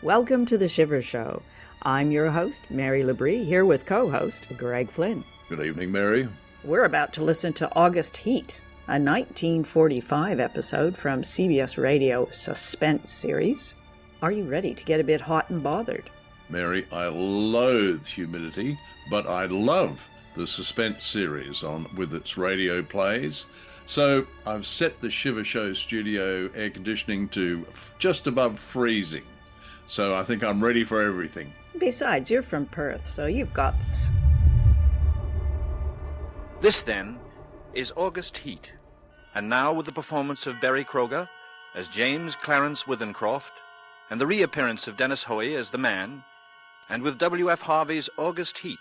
Welcome to the Shiver Show. I'm your host, Mary Labrie, here with co-host Greg Flynn. Good evening, Mary. We're about to listen to August Heat, a 1945 episode from CBS Radio Suspense series. Are you ready to get a bit hot and bothered? Mary, I loathe humidity, but I love the Suspense series with its radio plays. So I've set the Shiver Show studio air conditioning to just above freezing. So I think I'm ready for everything. Besides, you're from Perth, so you've got this. This, then, is August Heat. And now with the performance of Barry Kroeger as James Clarence Withencroft, and the reappearance of Dennis Hoey as the man, and with W.F. Harvey's August Heat,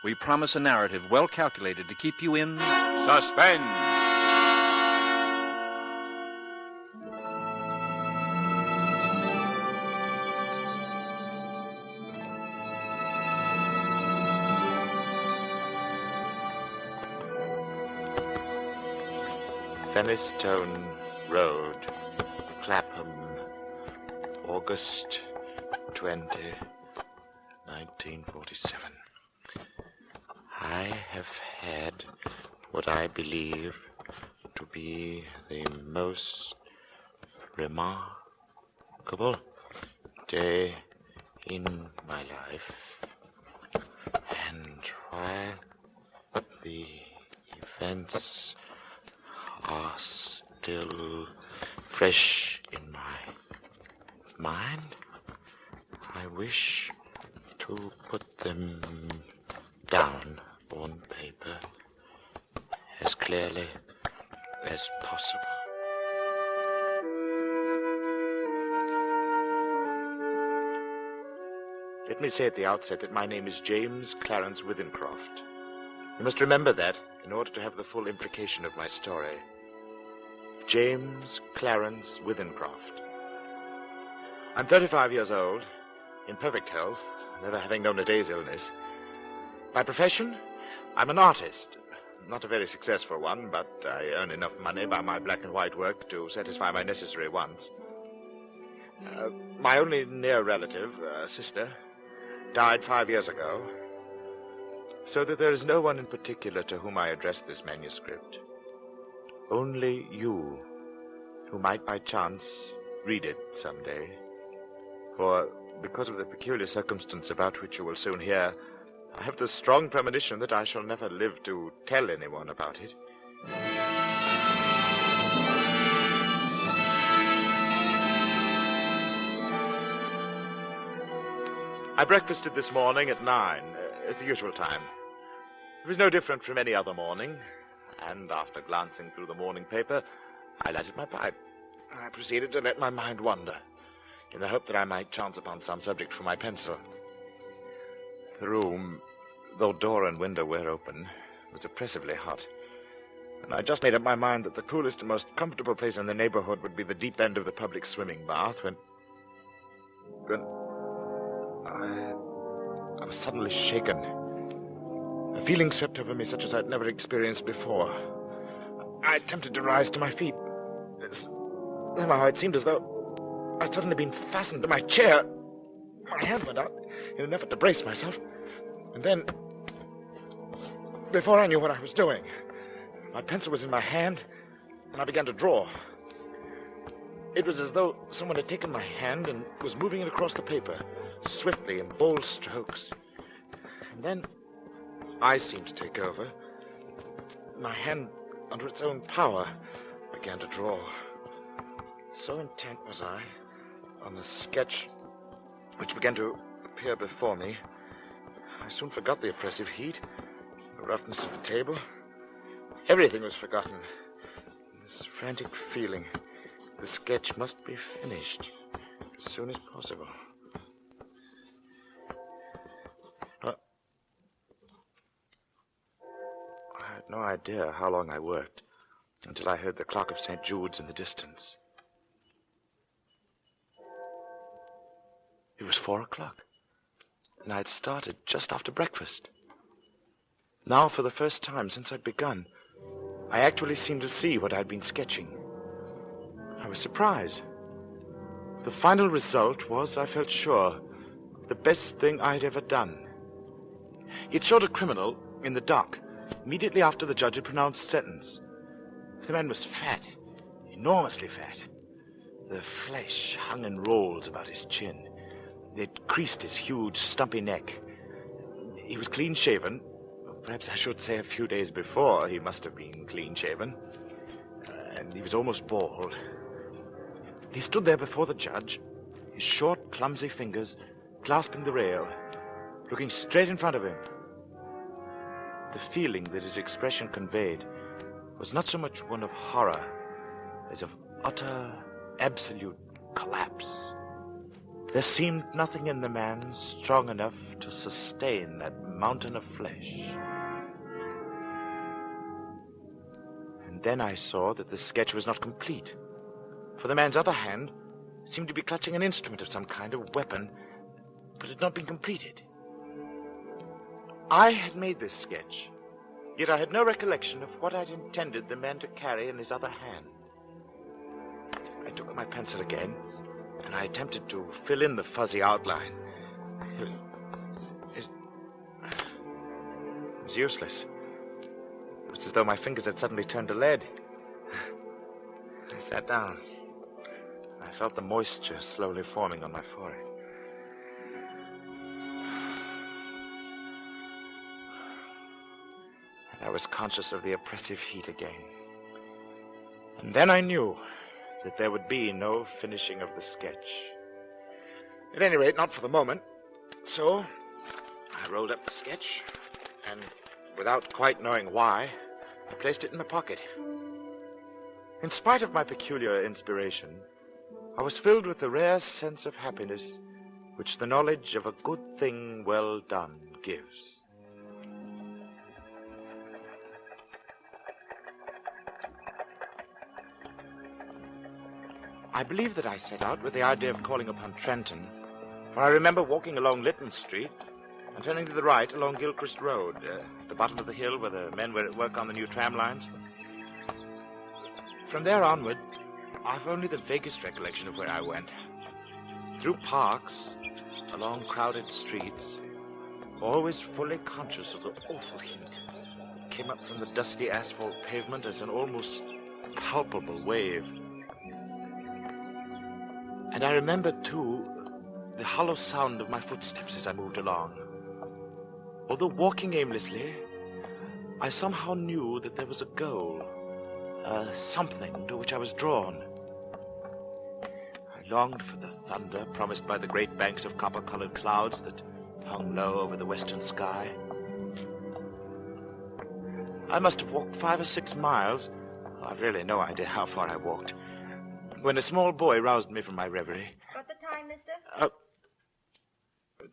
we promise a narrative well calculated to keep you in suspense. Featherstone Road, Clapham, August 20, 1947. I have had what I believe to be the most remarkable day in my life. And while the events are still fresh in my mind, I wish to put them down on paper as clearly as possible. Let me say at the outset that my name is James Clarence Withencroft. You must remember that in order to have the full implication of my story. James Clarence Withencroft. I'm 35 years old, in perfect health, never having known a day's illness. By profession, I'm an artist. Not a very successful one, but I earn enough money by my black and white work to satisfy my necessary wants. My only near relative, sister, died 5 years ago, so that there is no one in particular to whom I address this manuscript. Only you, who might by chance read it someday. For, because of the peculiar circumstance about which you will soon hear, I have the strong premonition that I shall never live to tell anyone about it. I breakfasted this morning at 9, at the usual time. It was no different from any other morning, and after glancing through the morning paper, I lighted my pipe. I proceeded to let my mind wander, in the hope that I might chance upon some subject for my pencil. The room, though door and window were open, was oppressively hot, and I just made up my mind that the coolest and most comfortable place in the neighborhood would be the deep end of the public swimming bath, when I was suddenly shaken. A feeling swept over me such as I'd never experienced before. I attempted to rise to my feet. Somehow it seemed as though I'd suddenly been fastened to my chair. My hand went out in an effort to brace myself. And then, before I knew what I was doing, my pencil was in my hand, and I began to draw. It was as though someone had taken my hand and was moving it across the paper, swiftly in bold strokes. And then I seemed to take over. My hand, under its own power, began to draw. So intent was I on the sketch which began to appear before me, I soon forgot the oppressive heat, the roughness of the table. Everything was forgotten. This frantic feeling, the sketch must be finished as soon as possible. I had no idea how long I worked until I heard the clock of St. Jude's in the distance. It was 4 o'clock, and I had started just after breakfast. Now, for the first time since I'd begun, I actually seemed to see what I'd been sketching. I was surprised. The final result was, I felt sure, the best thing I'd ever done. It showed a criminal in the dock immediately after the judge had pronounced sentence. The man was fat, enormously fat. The flesh hung in rolls about his chin. It creased his huge, stumpy neck. He was clean-shaven. Perhaps I should say a few days before he must have been clean-shaven. And he was almost bald. He stood there before the judge, his short, clumsy fingers clasping the rail, looking straight in front of him. The feeling that his expression conveyed was not so much one of horror as of utter, absolute collapse. There seemed nothing in the man strong enough to sustain that mountain of flesh. And then I saw that the sketch was not complete, for the man's other hand seemed to be clutching an instrument of some kind, of weapon, but had not been completed. I had made this sketch, yet I had no recollection of what I'd intended the man to carry in his other hand. I took up my pencil again, and I attempted to fill in the fuzzy outline. It was useless. It was as though my fingers had suddenly turned to lead. I sat down. I felt the moisture slowly forming on my forehead. And I was conscious of the oppressive heat again. And then I knew that there would be no finishing of the sketch. At any rate, not for the moment. So, I rolled up the sketch, and without quite knowing why, I placed it in my pocket. In spite of my peculiar inspiration, I was filled with the rare sense of happiness which the knowledge of a good thing well done gives. I believe that I set out with the idea of calling upon Trenton, for I remember walking along Lytton Street and turning to the right along Gilchrist Road, at the bottom of the hill where the men were at work on the new tram lines. From there onward, I've only the vaguest recollection of where I went. Through parks, along crowded streets, always fully conscious of the awful heat that came up from the dusty asphalt pavement as an almost palpable wave. And I remembered, too, the hollow sound of my footsteps as I moved along. Although walking aimlessly, I somehow knew that there was a goal, something to which I was drawn. I longed for the thunder promised by the great banks of copper-colored clouds that hung low over the western sky. I must have walked 5 or 6 miles. I've really no idea how far I walked, when a small boy roused me from my reverie. Got the time, mister?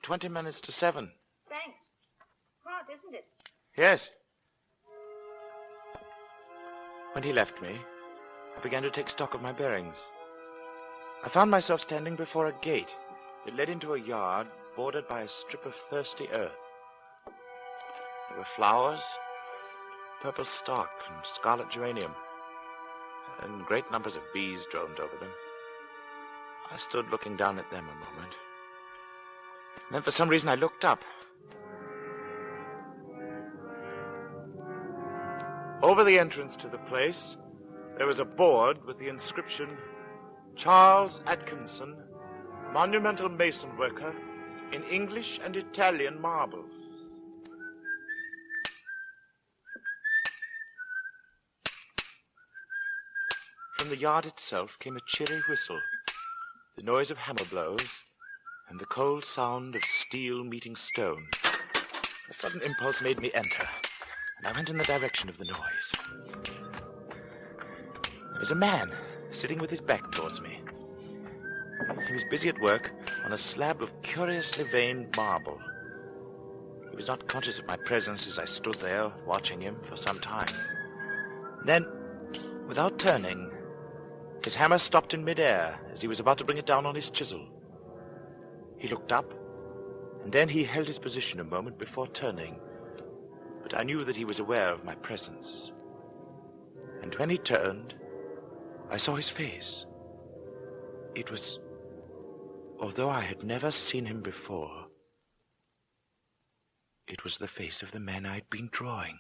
20 minutes to 7. Thanks. Hot, isn't it? Yes. When he left me, I began to take stock of my bearings. I found myself standing before a gate that led into a yard bordered by a strip of thirsty earth. There were flowers, purple stock and scarlet geranium, and great numbers of bees droned over them. I stood looking down at them a moment. Then for some reason I looked up. Over the entrance to the place, there was a board with the inscription, Charles Atkinson, monumental mason worker in English and Italian marbles. From the yard itself came a cheery whistle, the noise of hammer blows, and the cold sound of steel meeting stone. A sudden impulse made me enter, and I went in the direction of the noise. There was a man sitting with his back towards me. He was busy at work on a slab of curiously veined marble. He was not conscious of my presence as I stood there watching him for some time. Then, without turning, his hammer stopped in midair as he was about to bring it down on his chisel. He looked up, and then he held his position a moment before turning, but I knew that he was aware of my presence. And when he turned, I saw his face. It was although I had never seen him before, it was the face of the man I'd been drawing.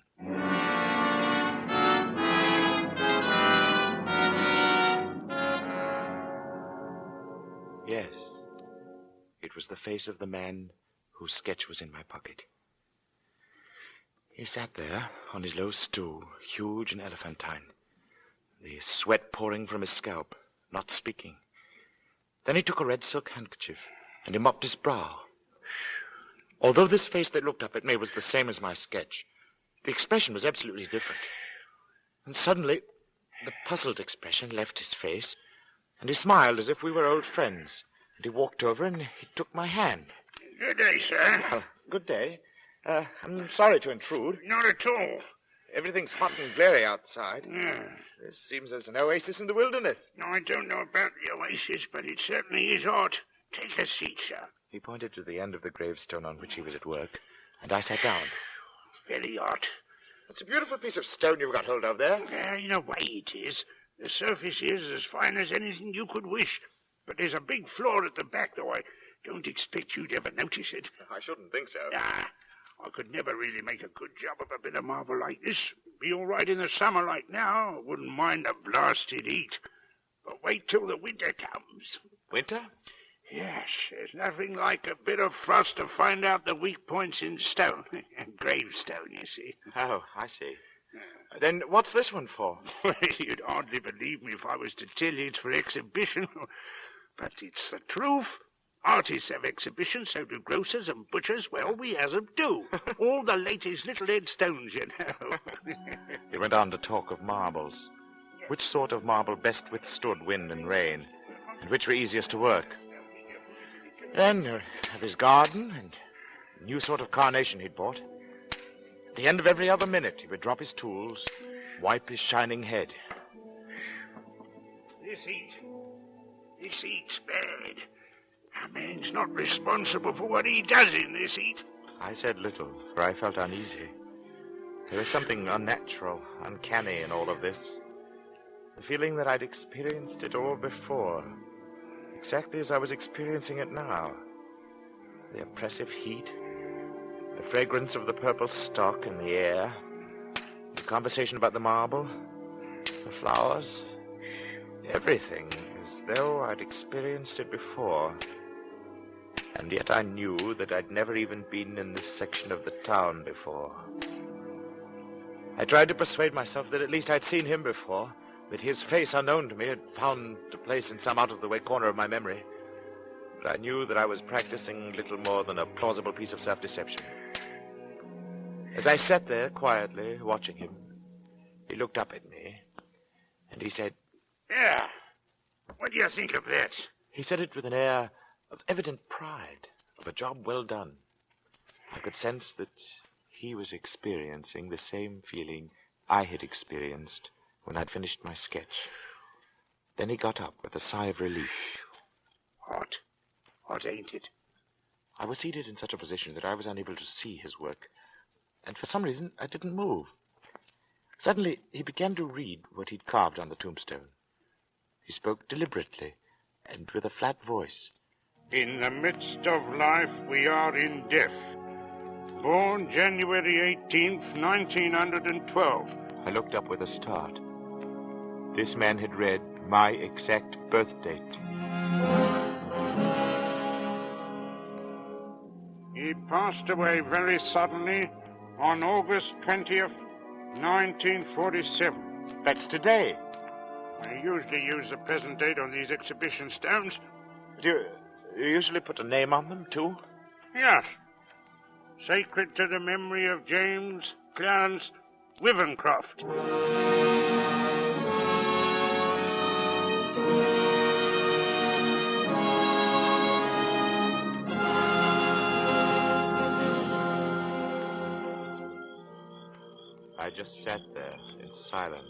Yes, it was the face of the man whose sketch was in my pocket. He sat there on his low stool, huge and elephantine, the sweat pouring from his scalp, not speaking. Then he took a red silk handkerchief and he mopped his brow. Although this face that looked up at me was the same as my sketch, the expression was absolutely different. And suddenly, the puzzled expression left his face, and he smiled as if we were old friends. And he walked over and he took my hand. Good day, sir. Good day. I'm sorry to intrude. Not at all. Everything's hot and glary outside. Yeah. This seems as an oasis in the wilderness. No, I don't know about the oasis, but it certainly is hot. Take a seat, sir. He pointed to the end of the gravestone on which he was at work, and I sat down. Very hot. It's a beautiful piece of stone you've got hold of there. Yeah, in a way it is. The surface is as fine as anything you could wish. But there's a big flaw at the back, though I don't expect you'd ever notice it. I shouldn't think so. Ah, I could never really make a good job of a bit of marble like this. Be all right in the summer like now. I wouldn't mind a blasted heat. But wait till the winter comes. Winter? Yes, there's nothing like a bit of frost to find out the weak points in stone. Gravestone, you see. Oh, I see. Then what's this one for? You'd hardly believe me if I was to tell you it's for exhibition. But it's the truth. Artists have exhibitions, so do grocers and butchers. Well, we as 'em do. All the latest little headstones, you know. He went on to talk of marbles. Which sort of marble best withstood wind and rain, and which were easiest to work. Then of his garden and a new sort of carnation he'd bought. At the end of every other minute, he would drop his tools, wipe his shining head. This heat's bad. A man's not responsible for what he does in this heat. I said little, for I felt uneasy. There was something unnatural, uncanny in all of this. The feeling that I'd experienced it all before, exactly as I was experiencing it now. The oppressive heat, the fragrance of the purple stock in the air, the conversation about the marble, the flowers, everything as though I'd experienced it before. And yet I knew that I'd never even been in this section of the town before. I tried to persuade myself that at least I'd seen him before, that his face, unknown to me, had found a place in some out-of-the-way corner of my memory. But I knew that I was practicing little more than a plausible piece of self-deception. As I sat there quietly watching him, he looked up at me, and he said, Yeah. What do you think of that? He said it with an air of evident pride, of a job well done. I could sense that he was experiencing the same feeling I had experienced when I'd finished my sketch. Then he got up with a sigh of relief. Hot. Hot, ain't it? I was seated in such a position that I was unable to see his work, and for some reason I didn't move. Suddenly he began to read what he'd carved on the tombstone. He spoke deliberately and with a flat voice. In the midst of life we are in death. Born January 18th, 1912. I looked up with a start. This man had read my exact birth date. He passed away very suddenly on August 20th, 1947. That's today. I usually use the present date on these exhibition stones. Do you usually put a name on them, too? Yes. Sacred to the memory of James Clarence Withencroft. I just sat there in silence.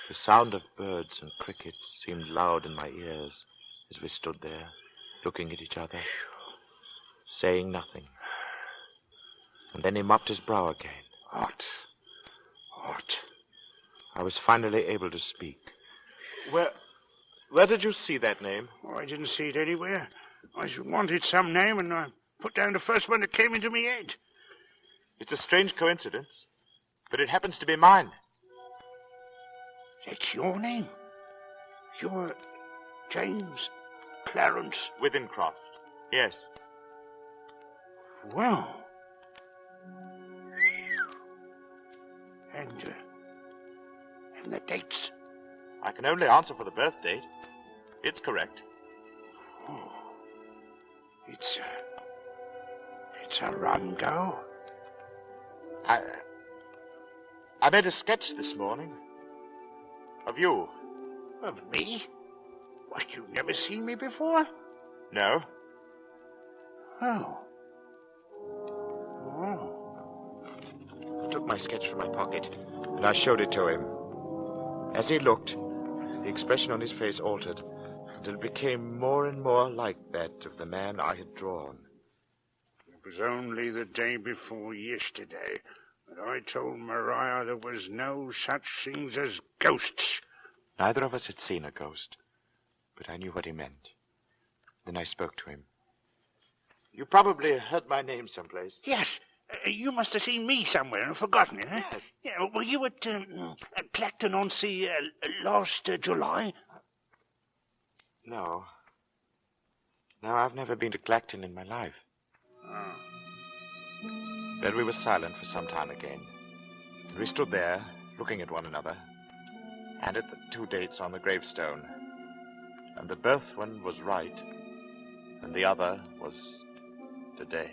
The sound of birds and crickets seemed loud in my ears as we stood there, looking at each other, saying nothing. And then he mopped his brow again. Hot. I was finally able to speak. Where did you see that name? Oh, I didn't see it anywhere. I wanted some name, and I put down the first one that came into my head. It's a strange coincidence, but it happens to be mine. That's your name? You're James Clarence Withencroft. Yes. Well. And the dates? I can only answer for the birth date. It's correct. Oh. It's a rum go. I made a sketch this morning. Of you. Of me? What, you've never seen me before? No. Oh. I took my sketch from my pocket, and I showed it to him. As he looked, the expression on his face altered, until it became more and more like that of the man I had drawn. It was only the day before yesterday that I told Maria there was no such things as ghosts. Neither of us had seen a ghost, but I knew what he meant. Then I spoke to him. You probably heard my name someplace. Yes, you must have seen me somewhere and forgotten it, eh? Yes. Yeah, were you at Clacton-on-Sea last July? No. No, I've never been to Clacton in my life. Oh. Then we were silent for some time again. And we stood there, looking at one another, and at the two dates on the gravestone. And the birth one was right, and the other was today.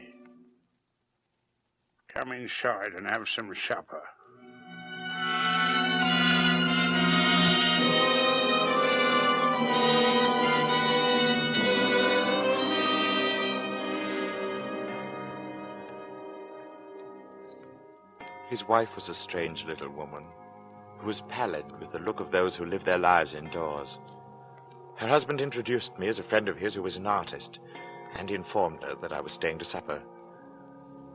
Come inside and have some supper. His wife was a strange little woman, who was pallid with the look of those who live their lives indoors. Her husband introduced me as a friend of his who was an artist, and informed her that I was staying to supper.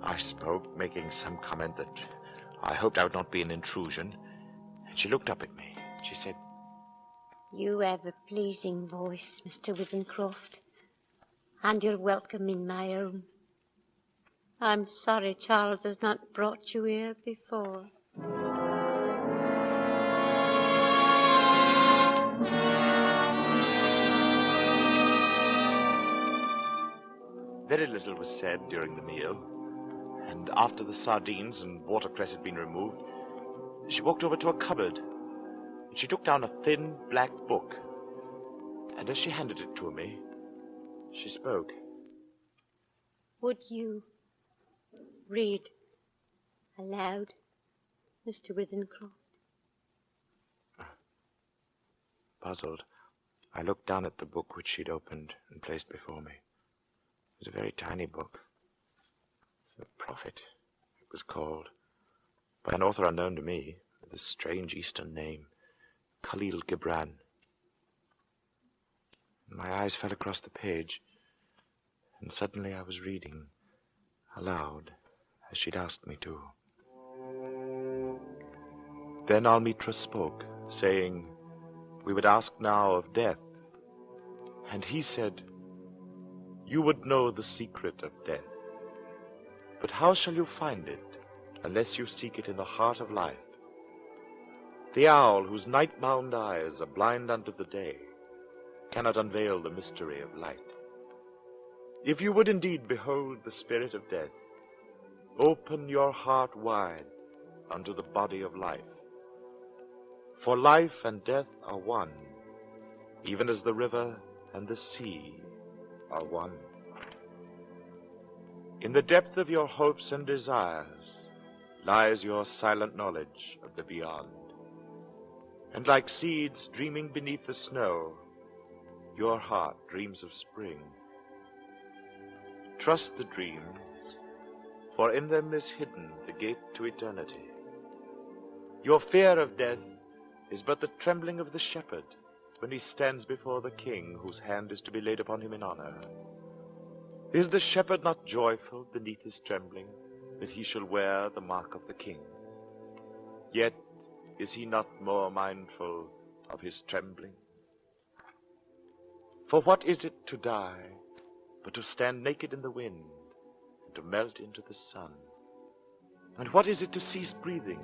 I spoke, making some comment that I hoped I would not be an intrusion, and she looked up at me. She said, You have a pleasing voice, Mr. Withencroft, and you're welcome in my own. I'm sorry Charles has not brought you here before. Very little was said during the meal, and after the sardines and watercress had been removed, she walked over to a cupboard, and she took down a thin black book, and as she handed it to me, she spoke. Would you read aloud, Mr. Withencroft? Puzzled, I looked down at the book which she'd opened and placed before me. It was a very tiny book. The Prophet, it was called, by an author unknown to me, with a strange Eastern name, Khalil Gibran. My eyes fell across the page, and suddenly I was reading aloud, as she'd asked me to. Then Almitra spoke, saying, we would ask now of death. And he said, you would know the secret of death. But how shall you find it, unless you seek it in the heart of life? The owl, whose night-bound eyes are blind unto the day, cannot unveil the mystery of light. If you would indeed behold the spirit of death, open your heart wide unto the body of life. For life and death are one, even as the river and the sea are one. In the depth of your hopes and desires lies your silent knowledge of the beyond. And like seeds dreaming beneath the snow, your heart dreams of spring. Trust the dreams, for in them is hidden the gate to eternity. Your fear of death is but the trembling of the shepherd when he stands before the king whose hand is to be laid upon him in honor. Is the shepherd not joyful beneath his trembling that he shall wear the mark of the king? Yet is he not more mindful of his trembling For what is it to die but to stand naked in the wind and to melt into the sun? And what is it to cease breathing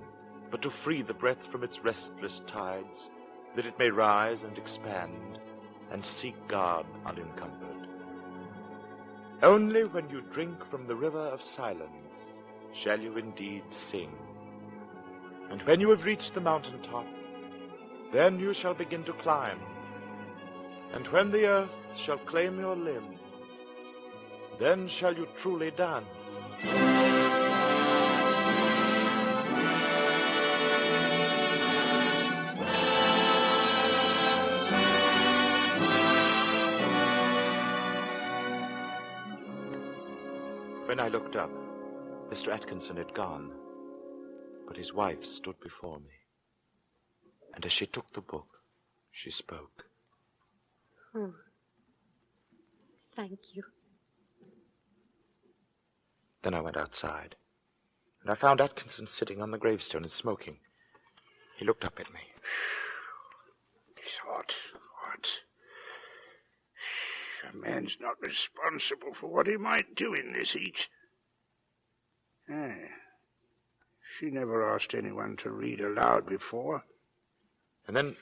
but to free the breath from its restless tides, that it may rise and expand and seek God unencumbered? Only when you drink from the river of silence shall you indeed sing. And when you have reached the mountain top, then you shall begin to climb. And when the earth shall claim your limbs, then shall you truly dance. When I looked up, Mr. Atkinson had gone, but his wife stood before me. And as she took the book, she spoke. Oh, thank you. Then I went outside, and I found Atkinson sitting on the gravestone and smoking. He looked up at me. It's hot. A man's not responsible for what he might do in this heat. She never asked anyone to read aloud before. And then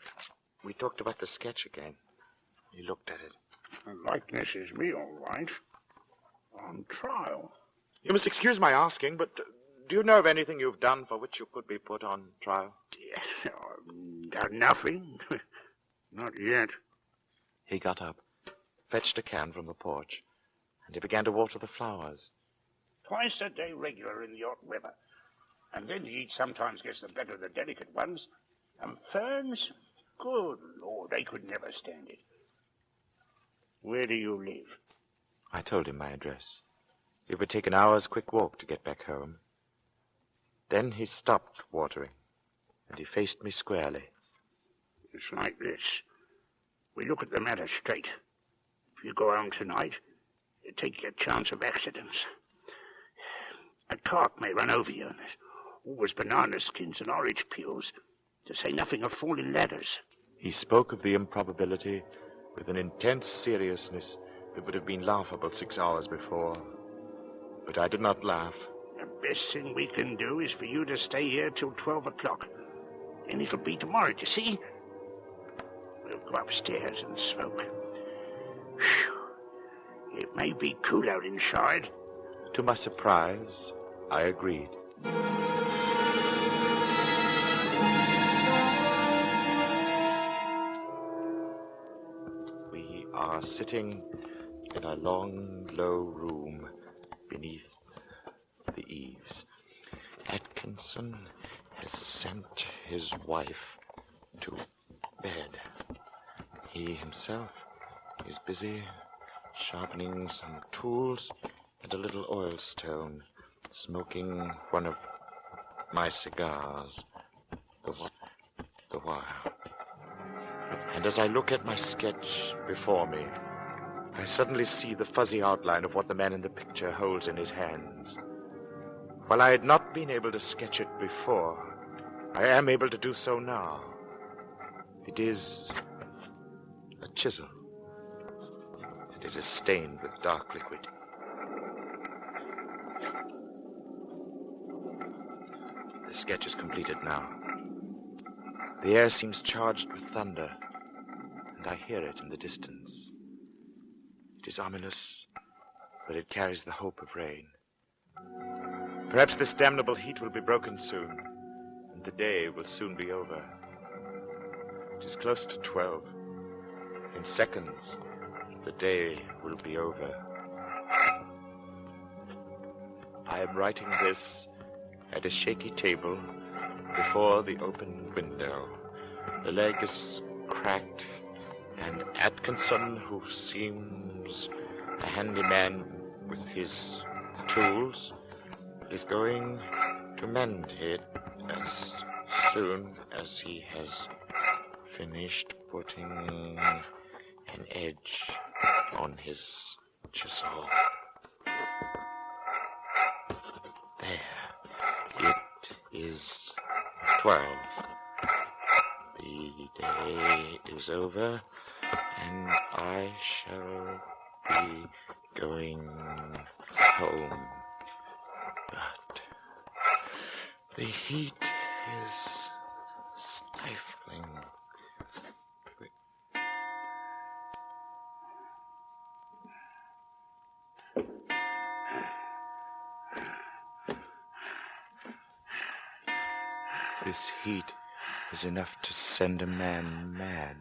we talked about the sketch again. He looked at it. The likeness is me, all right. On trial. You must excuse my asking, but do you know of anything you've done for which you could be put on trial? Done nothing. Not yet. He got up, fetched a can from the porch, and he began to water the flowers. Twice a day regular in the hot weather. And then the heat sometimes gets the better of the delicate ones. And ferns, good Lord, they could never stand it. Where do you live? I told him my address. It would take an hour's quick walk to get back home. Then he stopped watering, and he faced me squarely. It's like this. We look at the matter straight. If you go home tonight, you take your chance of accidents. A cart may run over you, and there's always banana skins and orange peels, to say nothing of falling ladders. He spoke of the improbability with an intense seriousness that would have been laughable 6 hours before. But I did not laugh. The best thing we can do is for you to stay here till 12 o'clock. Then it'll be tomorrow, you see? We'll go upstairs and smoke. Whew. It may be cool out inside. To my surprise, I agreed. We are sitting in a long, low room beneath the eaves. Atkinson has sent his wife to bed. He himself is busy sharpening some tools and a little oil stone, smoking one of my cigars the while. And as I look at my sketch before me, I suddenly see the fuzzy outline of what the man in the picture holds in his hands. While I had not been able to sketch it before, I am able to do so now. It is a chisel, and it is stained with dark liquid. The sketch is completed now. The air seems charged with thunder, and I hear it in the distance. It is ominous, but it carries the hope of rain. Perhaps this damnable heat will be broken soon, and the day will soon be over. It is close to 12. In seconds, the day will be over. I am writing this at a shaky table before the open window. The leg is cracked, and Atkinson, who seems a handyman with his tools, is going to mend it as soon as he has finished putting an edge on his chisel. There. It is 12. The day is over, and I shall be going home. But the heat is stifling. This heat is enough to send a man mad.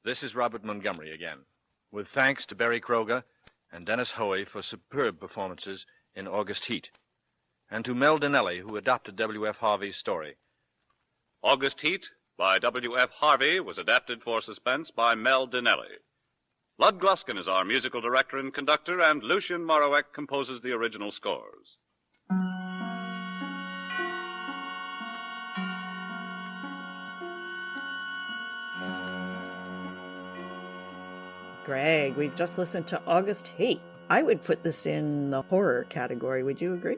This is Robert Montgomery again, with thanks to Barry Kroeger and Dennis Hoey for superb performances in August Heat, and to Mel Donnelly, who adopted W.F. Harvey's story. August Heat by W.F. Harvey was adapted for Suspense by Mel Donnelly. Lud Gluskin is our musical director and conductor, and Lucien Morawek composes the original scores. Greg, we've just listened to August Heat. I would put this in the horror category. Would you agree?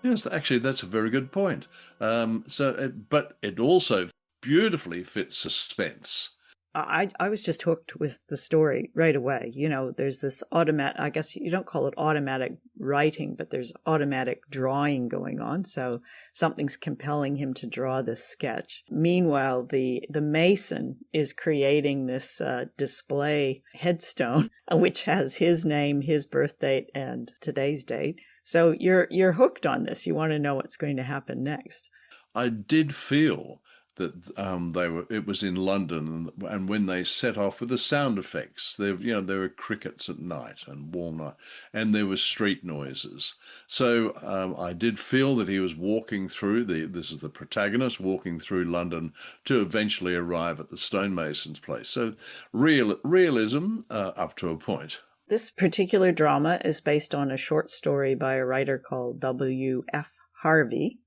Yes, actually, that's a very good point. But it also beautifully fits suspense. I was just hooked with the story right away. You know, there's this automatic, I guess you don't call it automatic writing, but there's automatic drawing going on. So something's compelling him to draw this sketch. Meanwhile, the mason is creating this display headstone, which has his name, his birth date, and today's date. So you're hooked on this. You want to know what's going to happen next. I did feel that it was in London, and when they set off with the sound effects, there were crickets at night and warm night, and there were street noises. So I did feel that he was walking through this is the protagonist walking through London to eventually arrive at the stonemason's place. So realism up to a point. This particular drama is based on a short story by a writer called W.F. Harvey,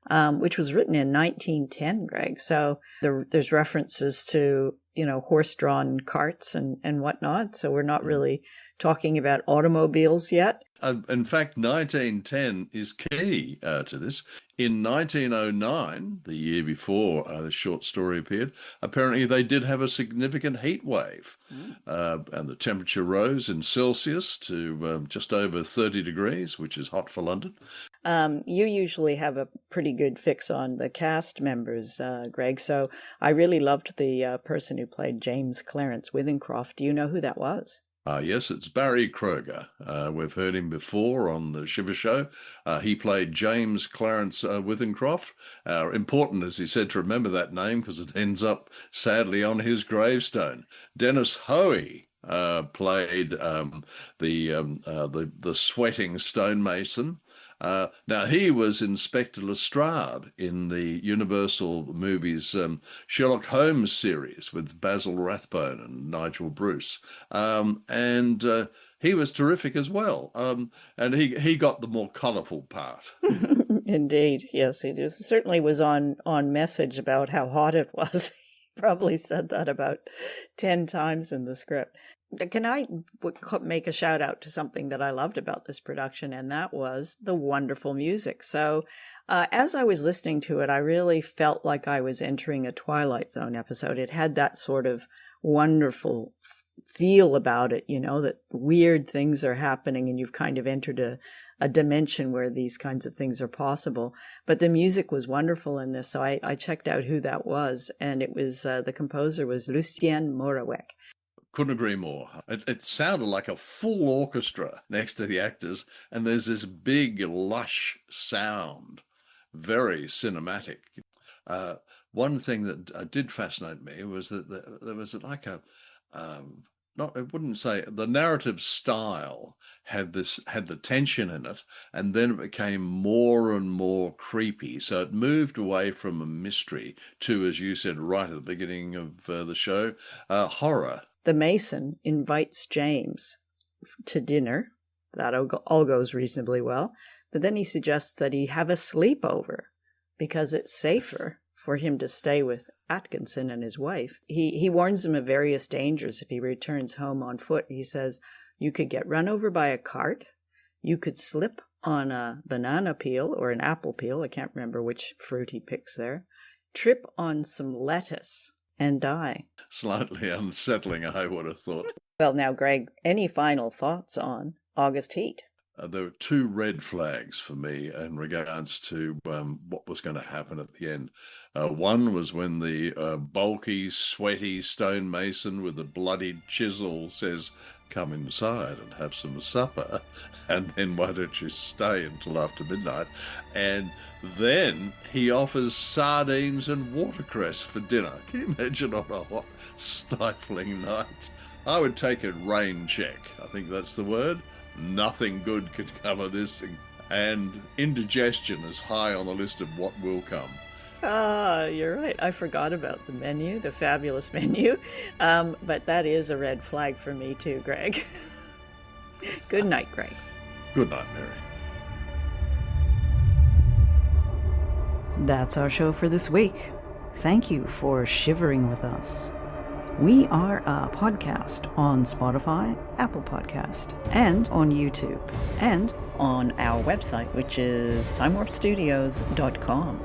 which was written in 1910, Greg. So there's references to, horse-drawn carts and whatnot. So we're not really talking about automobiles yet. In fact, 1910 is key to this. In 1909, the year before the short story appeared, apparently they did have a significant heat wave. And the temperature rose in Celsius to just over 30 degrees, which is hot for London. You usually have a pretty good fix on the cast members, Greg. So I really loved the person who played James Clarence Withencroft. Do you know who that was? Yes, it's Barry Kroeger. We've heard him before on the Shiver Show. He played James Clarence Withencroft. Important, as he said, to remember that name because it ends up sadly on his gravestone. Dennis Hoey played the sweating stonemason. Now, he was Inspector Lestrade in the Universal Movies Sherlock Holmes series with Basil Rathbone and Nigel Bruce. And he was terrific as well. And he got the more colourful part. Indeed, yes, he certainly was on message about how hot it was. He probably said that about 10 times in the script. Can I make a shout out to something that I loved about this production, and that was the wonderful music. So as I was listening to it, I really felt like I was entering a Twilight Zone episode. It had that sort of wonderful feel about it, that weird things are happening and you've kind of entered a dimension where these kinds of things are possible. But the music was wonderful in this, so I checked out who that was, and it was the composer was Lucien Morawek. Couldn't agree more. It sounded like a full orchestra next to the actors, and there's this big, lush sound, very cinematic. One thing that did fascinate me was that there was like a I wouldn't say the narrative style had the tension in it, and then it became more and more creepy. So it moved away from a mystery to, as you said right at the beginning of the show, horror. The Mason invites James to dinner. That all goes reasonably well. But then he suggests that he have a sleepover because it's safer for him to stay with Atkinson and his wife. He warns him of various dangers if he returns home on foot. He says, you could get run over by a cart, you could slip on a banana peel or an apple peel, I can't remember which fruit he picks there, trip on some lettuce and die. Slightly unsettling, I would have thought. Well, now, Greg, any final thoughts on August Heat? There were two red flags for me in regards to what was going to happen at the end. One was when the bulky, sweaty stonemason with the bloodied chisel says, come inside and have some supper, and then why don't you stay until after midnight? And then he offers sardines and watercress for dinner. Can you imagine on a hot, stifling night? I would take a rain check. I think that's the word. Nothing good could come of this thing. And indigestion is high on the list of what will come. You're right. I forgot about the menu, the fabulous menu. But that is a red flag for me too, Greg. Good night, Greg. Good night, Mary. That's our show for this week. Thank you for shivering with us. We are a podcast on Spotify, Apple Podcast, and on YouTube, and on our website, which is timewarpstudios.com.